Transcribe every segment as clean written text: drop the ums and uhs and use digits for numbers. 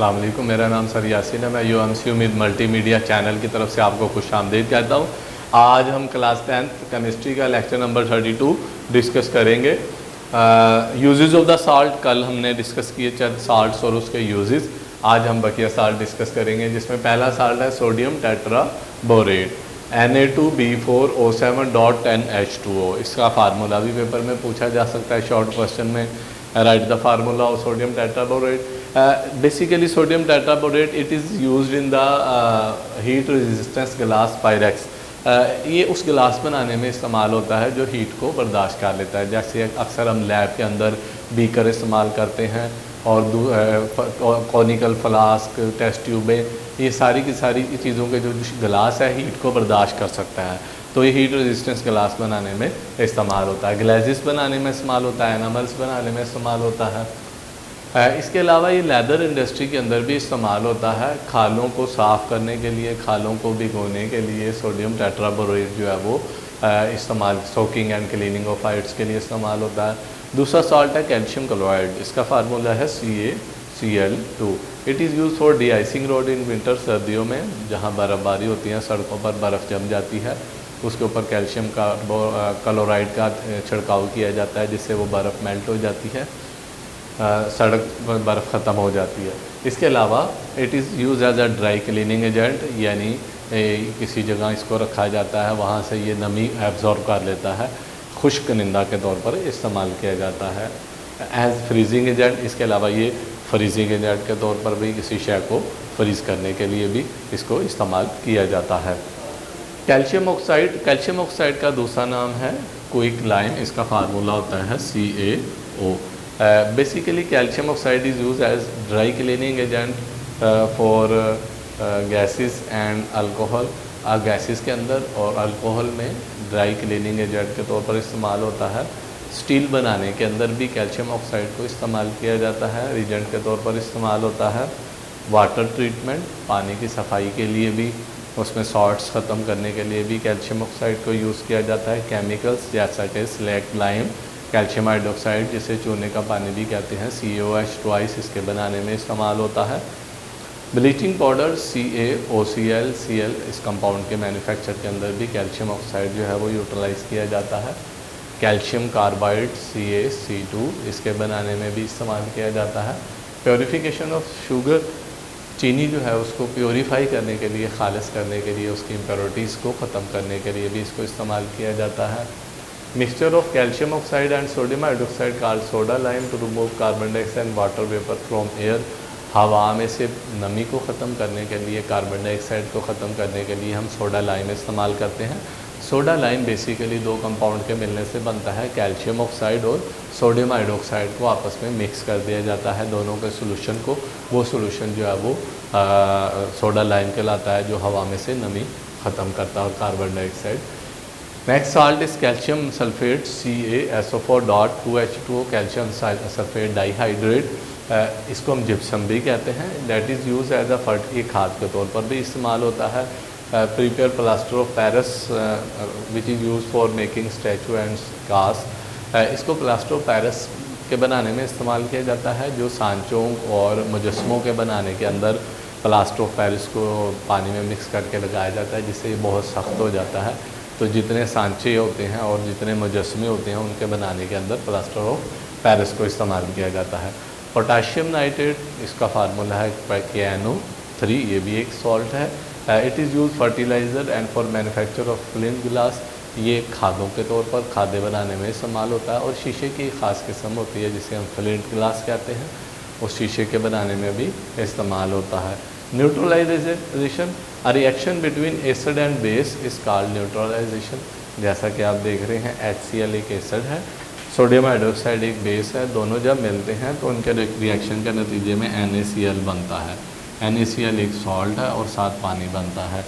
अस्सलाम वालेकुम, मेरा नाम सर यासीन है। मैं UMC उम्मीद मल्टीमीडिया चैनल की तरफ से आपको खुश आमदीद कहता हूँ। आज हम क्लास 10th केमिस्ट्री का लेक्चर नंबर 32 डिस्कस करेंगे। यूजेस ऑफ द साल्ट, कल हमने डिस्कस किए चंद साल्ट्स और उसके यूजेस। आज हम बकिया साल्ट डिस्कस करेंगे, जिसमें पहला साल्ट है सोडियम टेट्राबोरेट Na2B4O7.10H2O। इसका फार्मूला भी पेपर में पूछा जा सकता है शॉर्ट क्वेश्चन में। Right the formula of sodium tetraborate. Basically sodium tetraborate it is used in the heat resistance glass pyrex। ये उस गिलास बनाने में इस्तेमाल होता है जो हीट को बर्दाश्त कर लेता है। जैसे अक्सर हम लैब के अंदर बीकर इस्तेमाल करते हैं और कॉनिकल फ्लास्क, टेस्ट ट्यूबें, ये सारी की सारी चीज़ों के जो गिलास है हीट को बर्दाश्त कर सकता है, तो ये हीट रेजिस्टेंस गिलास बनाने में इस्तेमाल होता है। ग्लासेस बनाने में इस्तेमाल होता है, एनामल्स बनाने में इस्तेमाल होता है। इसके अलावा ये लेदर इंडस्ट्री के अंदर भी इस्तेमाल होता है। खालों को साफ़ करने के लिए, खालों को भिगोने के लिए सोडियम टेट्राबोरेट जो है वो इस्तेमाल, soaking and cleaning of fights के लिए इस्तेमाल होता है। दूसरा सॉल्ट है कैल्शियम क्लोराइड। इसका फार्मूला है CaCl2। It is use for D icing road in winter. सर्दियों में जहाँ बर्फ़बारी होती है, सड़कों पर बर्फ़ जम जाती है, उसके ऊपर कैल्शियम क्लोराइड का छिड़काव किया जाता है, जिससे वो बर्फ़ मेल्ट हो जाती है, सड़क पर बर्फ़ ख़त्म हो जाती है। इसके अलावा it is use as a dry cleaning agent, यानी किसी जगह इसको रखा जाता है, वहाँ से ये नमी एब्जॉर्ब कर लेता है, खुश्क निंदा के तौर पर इस्तेमाल किया जाता है। एज फ्रीजिंग एजेंट, इसके अलावा ये फ्रीजिंग एजेंट के तौर पर भी किसी शय को फ्रीज़ करने के लिए भी इसको इस्तेमाल किया जाता है। कैल्शियम ऑक्साइड का दूसरा नाम है क्विक लाइम। इसका फार्मूला होता है CaO। Basically calcium oxide is used as dry cleaning agent for gases and alcohol। Gases के अंदर और अल्कोहल में ड्राई क्लीनिंग एजेंट के तौर पर इस्तेमाल होता है। स्टील बनाने के अंदर भी कैल्शियम ऑक्साइड को इस्तेमाल किया जाता है, रिजेंट के तौर पर इस्तेमाल होता है। वाटर ट्रीटमेंट, पानी की सफाई के लिए भी, उसमें सॉल्ट्स ख़त्म करने के लिए भी कैल्शियम ऑक्साइड को यूज़ किया जाता है। केमिकल्स जैसा कि स्लैक लाइम, कैल्शियम हाइड्रोक्साइड जिसे चूने का पानी भी कहते हैं, COH ट्वाइस, इसके बनाने में इस्तेमाल होता है। ब्लीचिंग पाउडर CaOCl, इस कंपाउंड के मैन्युफैक्चर के अंदर भी कैल्शियम ऑक्साइड जो है वो यूटिलाइज़ किया जाता है। कैल्शियम कार्बाइड CaC2, इसके बनाने में भी इस्तेमाल किया जाता है। प्योरीफिकेशन ऑफ शुगर, चीनी जो है उसको प्योरीफाई करने के लिए, खालिस करने के लिए, उसकी इम्प्योरिटीज़ को ख़त्म करने के लिए भी इसको इस्तेमाल किया जाता है। Mixture of calcium oxide and sodium hydroxide called soda lime to remove carbon dioxide and water vapour from air. हवा में से नमी को ख़त्म करने के लिए, कार्बन डाइऑक्साइड को ख़त्म करने के लिए हम सोडा लाइम इस्तेमाल करते हैं। सोडा लाइम बेसिकली दो कंपाउंड के मिलने से बनता है। कैल्शियम ऑक्साइड और सोडियम हाइड्रोक्साइड को आपस में मिक्स कर दिया जाता है, दोनों के सोल्यूशन को। वो सोल्यूशन जो है वो सोडा लाइम कहलाता है, जो हवा में से नमी ख़त्म करता है और carbon dioxide. Next salt is calcium sulphate CaSO4.2H2O, calcium sulphate dihydrate. इसको हम जिप्सम भी कहते हैं। That is use as a फर्टी, खाद के तौर पर भी इस्तेमाल होता है। Prepare plaster of Paris which is use for making statue and cast. इसको प्लास्टर ऑफ पेरिस के बनाने में इस्तेमाल किया जाता है, जो सांचों और मुजस्मों के बनाने के अंदर प्लास्टर ऑफ पेरिस को पानी में मिक्स करके लगाया जाता है, जिससे ये बहुत सख्त हो जाता है। तो जितने सांचे होते हैं और जितने मुजस्मे होते हैं, उनके बनाने के अंदर प्लास्टर ऑफ पेरिस को इस्तेमाल किया जाता है। पोटाशियम नाइट्रेट, इसका फार्मूला है KNO3, ये भी एक सॉल्ट है। It is use fertiliser and for manufacture of flint गिलास। ये खादों के तौर पर, खादे बनाने में इस्तेमाल होता है। और शीशे की ख़ास किस्म होती है जिसे हम फ्लिंट गिलास कहते हैं, उस शीशे के बनाने में भी इस्तेमाल होता है। Neutralisation, a reaction between acid and base is called neutralisation. जैसा कि आप देख रहे हैं, HCl एक एसिड है, सोडियम हाइड्रोक्साइड एक बेस है। दोनों जब मिलते हैं तो उनके रिएक्शन के नतीजे में NaCl बनता है। NaCl एक सॉल्ट है और साथ पानी बनता है।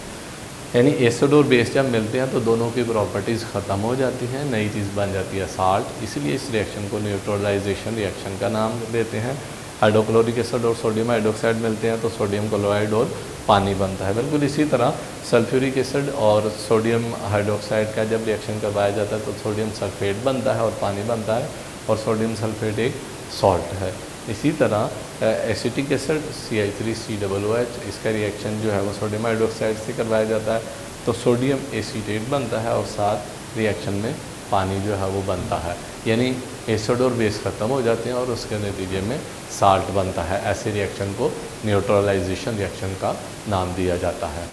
यानी एसिड और बेस जब मिलते हैं तो दोनों की प्रॉपर्टीज़ ख़त्म हो जाती हैं, नई चीज़ बन जाती है साल्ट। इसलिए इस रिएक्शन को न्यूट्रलाइजेशन रिएक्शन का नाम देते हैं। हाइड्रोक्लोरिक एसिड और सोडियम हाइड्रोक्साइड मिलते हैं तो सोडियम क्लोराइड और पानी बनता है। बिल्कुल इसी तरह सल्फ्यूरिक एसिड और सोडियम हाइड्रोक्साइड का जब रिएक्शन करवाया जाता है तो सोडियम सल्फेट बनता है और पानी बनता है, और सोडियम सल्फेट एक सॉल्ट है। इसी तरह एसिटिक एसिड CH3COOH, इसका रिएक्शन जो है वो सोडियम हाइड्रोक्साइड से करवाया जाता है, तो सोडियम एसीटेट बनता है और साथ रिएक्शन में पानी जो है वो बनता है, यानी एसिड और बेस ख़त्म हो जाते हैं और उसके नतीजे में साल्ट बनता है। ऐसे रिएक्शन को न्यूट्रलाइजेशन रिएक्शन का नाम दिया जाता है।